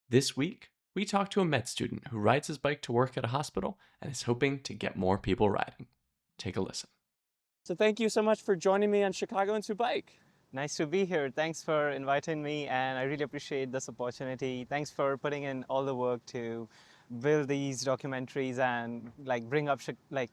This week, we talk to a med student who rides his bike to work at a hospital and is hoping to get more people riding. Take a listen. So, thank you so much for joining me on Chicago Into Bike. Nice to be here. Thanks for inviting me, and I really appreciate this opportunity. Thanks for putting in all the work to build these documentaries and like bring up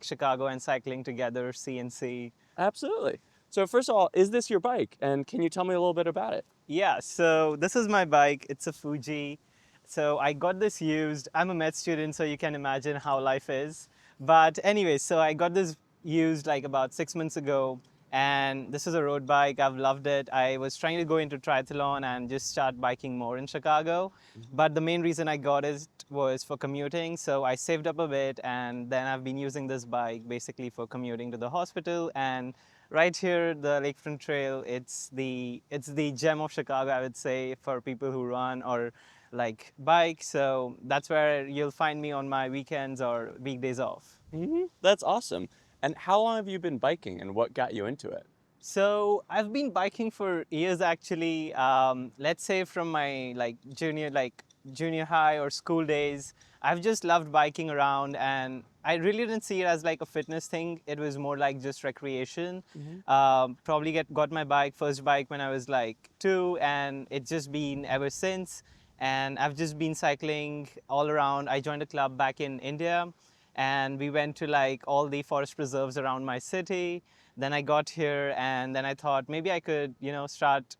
Chicago and cycling together, CNC. Absolutely. So, first of all, is this your bike? And can you tell me a little bit about it? Yeah, so this is my bike. It's a Fuji. So I got this used. I'm a med student, so you can imagine how life is. But anyway, so I got this used like about 6 months ago. And this is a road bike. I've loved it. I was trying to go into triathlon and just start biking more in Chicago. But the main reason I got it was for commuting. So I saved up a bit and then I've been using this bike basically for commuting to the hospital. And right here, the Lakefront Trail, it's the gem of Chicago, I would say, for people who run or like bike. So that's where you'll find me on my weekends or weekdays off. That's awesome. And how long have you been biking and what got you into it? So I've been biking for years actually. Let's say from my junior high or school days. I've just loved biking around, and I really didn't see it as like a fitness thing. It was more like just recreation. Probably got my first bike when I was like 2, and it's just been ever since. And I've just been cycling all around. I joined a club back in India, and we went to like all the forest preserves around my city. Then I got here, and then I thought maybe I could, start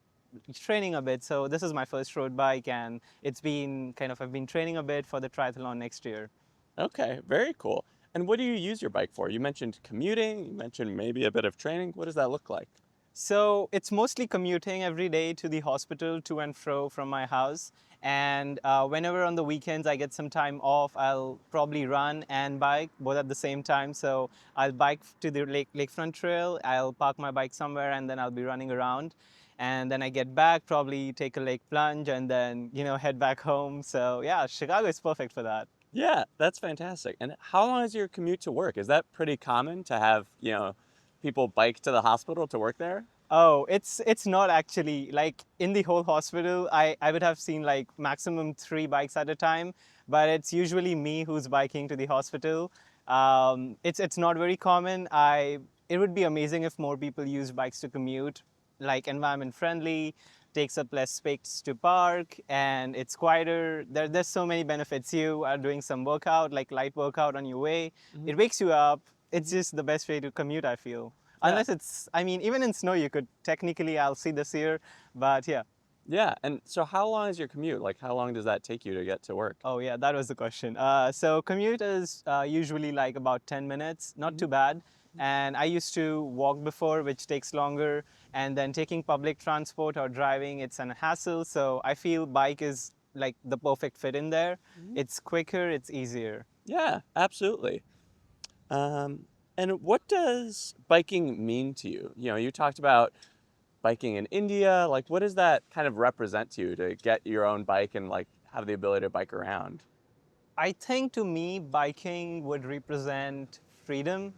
training a bit. So this is my first road bike, and I've been training a bit for the triathlon next year. Okay, very cool. And what do you use your bike for? You mentioned commuting, you mentioned maybe a bit of training. What does that look like? So it's mostly commuting every day to the hospital, to and fro from my house. And whenever on the weekends I get some time off, I'll probably run and bike both at the same time. So I'll bike to the Lakefront Trail, I'll park my bike somewhere, and then I'll be running around. And then I get back, probably take a lake plunge, and then, head back home. So yeah, Chicago is perfect for that. Yeah, that's fantastic. And how long is your commute to work? Is that pretty common to have, people bike to the hospital to work there? Oh, it's not actually. Like in the whole hospital, I would have seen like maximum 3 bikes at a time, but it's usually me who's biking to the hospital. It's not very common. It would be amazing if more people use bikes to commute, like environment friendly, takes up less space to park, and it's quieter. There's so many benefits. You are doing some workout, like light workout on your way. It wakes you up. It's just the best way to commute, I feel. Yeah. Unless I mean, even in snow, you could technically, I'll see this year, but yeah. Yeah. And so how long is your commute? Like how long does that take you to get to work? Oh, yeah, that was the question. So commute is usually like about 10 minutes, not too bad. And I used to walk before, which takes longer. And then taking public transport or driving, it's an hassle. So I feel bike is like the perfect fit in there. It's quicker, it's easier. Yeah, absolutely. Um, and what does biking mean to you? You talked about biking in India. Like, what does that kind of represent to you to get your own bike and like have the ability to bike around? I think to me, biking would represent freedom.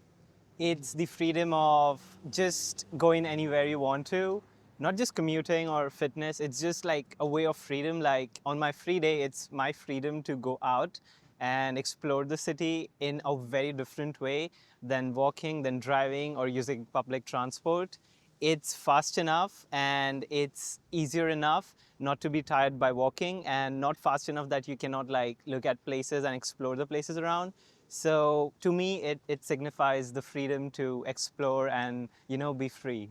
It's the freedom of just going anywhere you want to, not just commuting or fitness. It's just like a way of freedom. Like on my free day, it's my freedom to go out and explore the city in a very different way than walking, than driving, or using public transport. It's fast enough and it's easier enough not to be tired by walking, and not fast enough that you cannot like look at places and explore the places around. So to me, it signifies the freedom to explore and, be free.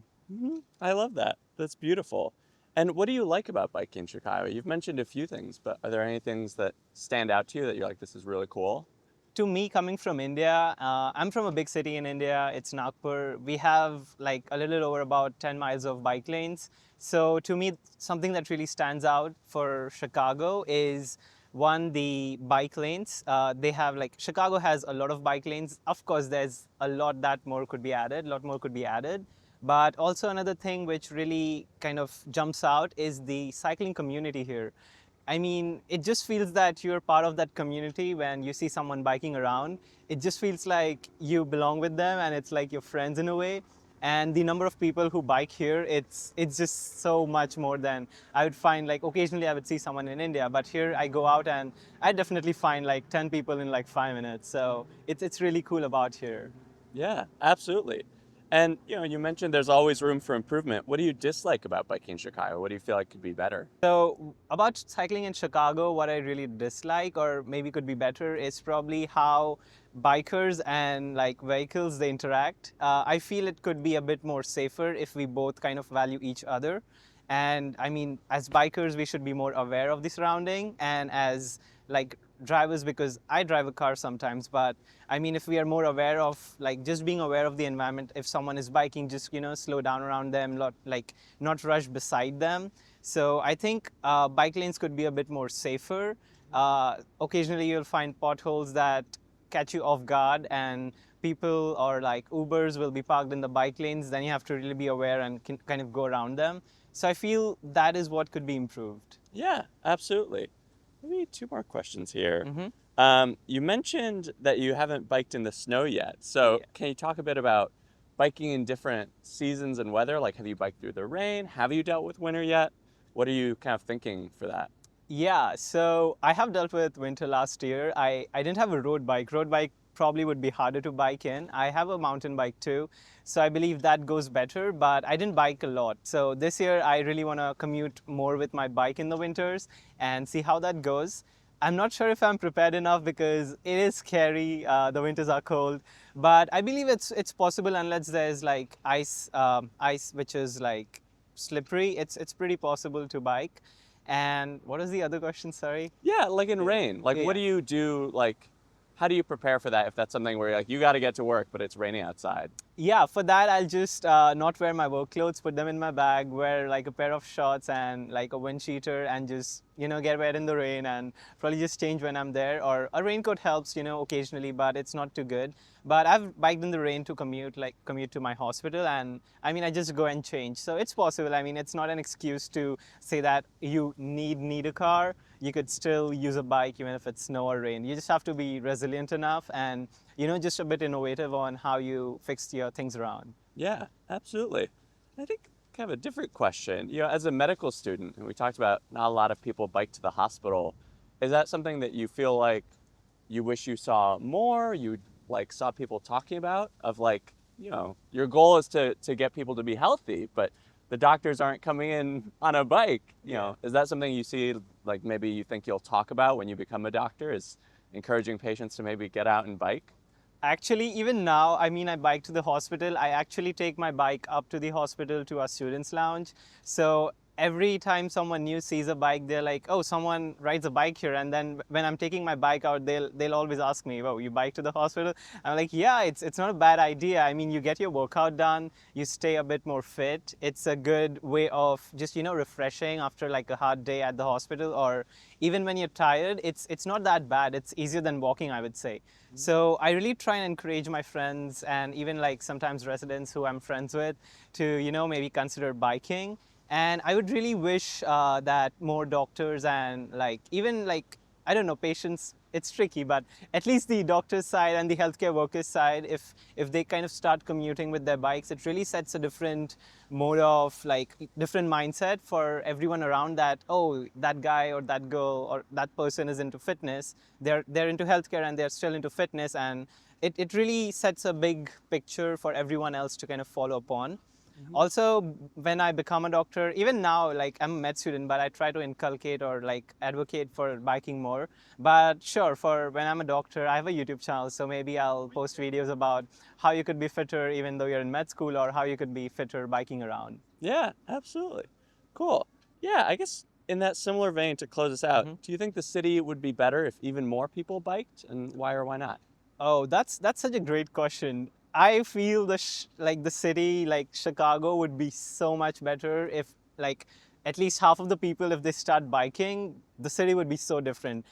I love that. That's beautiful. And what do you like about biking in Chicago? You've mentioned a few things, but are there any things that stand out to you that you're like, this is really cool? To me, coming from India, I'm from a big city in India. It's Nagpur. We have like a little over about 10 miles of bike lanes. So to me, something that really stands out for Chicago is one, the bike lanes. They have like Chicago has a lot of bike lanes. Of course, there's a lot that more could be added. A lot more could be added. But also another thing which really kind of jumps out is the cycling community here. I mean, it just feels that you're part of that community when you see someone biking around. It just feels like you belong with them, and it's like your friends in a way. and the number of people who bike here, it's just so much more than I would find. Like occasionally I would see someone in India, but here I go out and I definitely find like 10 people in like 5 minutes. So it's really cool about here. Yeah, absolutely. And you mentioned there's always room for improvement. What do you dislike about biking in Chicago? What do you feel like could be better? So about cycling in Chicago, what I really dislike or maybe could be better is probably how bikers and like vehicles they interact. I feel it could be a bit more safer if we both kind of value each other. And I mean, as bikers, we should be more aware of the surrounding, and as like drivers, because I drive a car sometimes, but I mean, if we are more aware of like just being aware of the environment, if someone is biking, just slow down around them, not rush beside them. So I think bike lanes could be a bit more safer. Occasionally, you'll find potholes that catch you off guard, and people or like Ubers will be parked in the bike lanes. Then you have to really be aware and can kind of go around them. So I feel that is what could be improved. Yeah, absolutely. Maybe two more questions here. Mm-hmm. You mentioned that you haven't biked in the snow yet. So Yeah. can you talk a bit about biking in different seasons and weather? Like, have you biked through the rain? Have you dealt with winter yet? What are you kind of thinking for that? Yeah, so I have dealt with winter last year. I didn't have a road bike. Road bike probably would be harder to bike in. I have a mountain bike too, so I believe that goes better, but I didn't bike a lot. So this year I really want to commute more with my bike in the winters and see how that goes. I'm not sure if I'm prepared enough because it is scary. The winters are cold, but I believe it's possible unless there's like ice which is like slippery. It's pretty possible to bike. And what was the other question? Sorry. Yeah, like in rain. Like, what Yeah. do you do? Like, how do you prepare for that if that's something where like you got to get to work, but it's raining outside? Yeah, for that I'll just not wear my work clothes, put them in my bag, wear like a pair of shorts and like a wind cheater, and just get wet in the rain, and probably just change when I'm there. Or a raincoat helps, occasionally, but it's not too good. But I've biked in the rain to commute to my hospital, and I mean I just go and change. So it's possible. I mean it's not an excuse to say that you need a car. You could still use a bike even if it's snow or rain. You just have to be resilient enough and just a bit innovative on how you fix your things around. Yeah, absolutely. I think kind of a different question. As a medical student, and we talked about not a lot of people bike to the hospital. Is that something that you feel like you wish you saw more? You like saw people talking about of like, your goal is to get people to be healthy, but the doctors aren't coming in on a bike. Is that something you see like maybe you think you'll talk about when you become a doctor, is encouraging patients to maybe get out and bike? Actually, even now, I mean, I bike to the hospital. I actually take my bike up to the hospital to our students' lounge. So every time someone new sees a bike, they're like, "Oh, someone rides a bike here." And then when I'm taking my bike out, they'll always ask me, "Oh, you bike to the hospital?" I'm like, "Yeah, it's not a bad idea. I mean, you get your workout done, you stay a bit more fit. It's a good way of just refreshing after like a hard day at the hospital, or even when you're tired. It's not that bad. It's easier than walking, I would say." So I really try and encourage my friends and even like sometimes residents who I'm friends with to maybe consider biking. And I would really wish that more doctors and like even like I don't know, patients. It's tricky, but at least the doctor's side and the healthcare workers side, if they kind of start commuting with their bikes, it really sets a different mode of like different mindset for everyone around. That that guy or that girl or that person is into fitness. They're into healthcare and they're still into fitness, and it really sets a big picture for everyone else to kind of follow upon. Also, when I become a doctor, even now, like I'm a med student, but I try to inculcate or like advocate for biking more. But sure, for when I'm a doctor, I have a YouTube channel, so maybe I'll post videos about how you could be fitter even though you're in med school, or how you could be fitter biking around. Yeah, absolutely. Cool. Yeah, I guess in that similar vein, to close us out, do you think the city would be better if even more people biked, and why or why not? Oh, that's such a great question. I feel like the city, like Chicago, would be so much better if like at least half of the people, if they start biking, the city would be so different.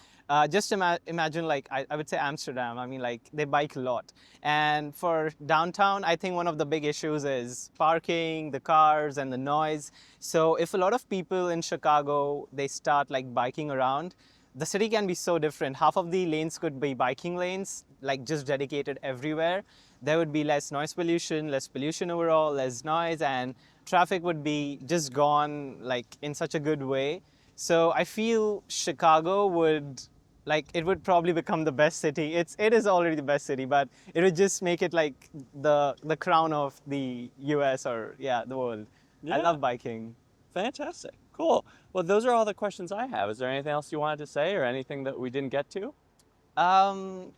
Just imagine like I would say Amsterdam. I mean like they bike a lot, and for downtown, I think one of the big issues is parking, the cars, and the noise. So if a lot of people in Chicago they start like biking around, the city can be so different. Half of the lanes could be biking lanes, like just dedicated everywhere. there would be less noise pollution, less pollution overall, less noise, and traffic would be just gone like in such a good way. So I feel Chicago would like it would probably become the best city. It is already the best city, but it would just make it like the crown of the US or yeah, the world. I Yeah. love biking. Fantastic. Cool. Well, those are all the questions I have. Is there anything else you wanted to say or anything that we didn't get to?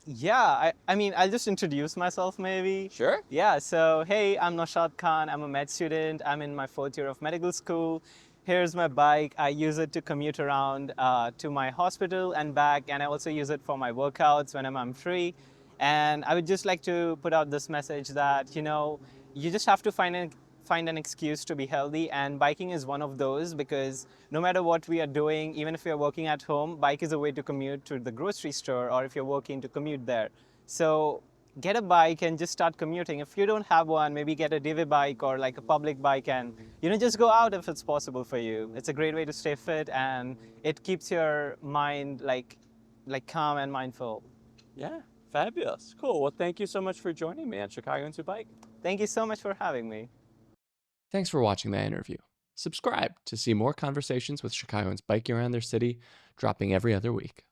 Yeah, I mean, I'll just introduce myself maybe. Sure. Yeah, so hey, I'm Naushad Khan. I'm a med student. I'm in my 4th year of medical school. Here's my bike. I use it to commute around to my hospital and back, and I also use it for my workouts when I'm free. And I would just like to put out this message that, you just have to find an excuse to be healthy, and biking is one of those because no matter what we are doing, even if we are working at home, bike is a way to commute to the grocery store, or if you're working, to commute there. So get a bike and just start commuting. If you don't have one, maybe get a DV bike or like a public bike, and just go out if it's possible for you. It's a great way to stay fit, and it keeps your mind like calm and mindful. Yeah. Fabulous. Cool. Well, thank you so much for joining me on Chicagoans Who Bike. Thank you so much for having me. Thanks for watching that interview. Subscribe to see more conversations with Chicagoans biking around their city, dropping every other week.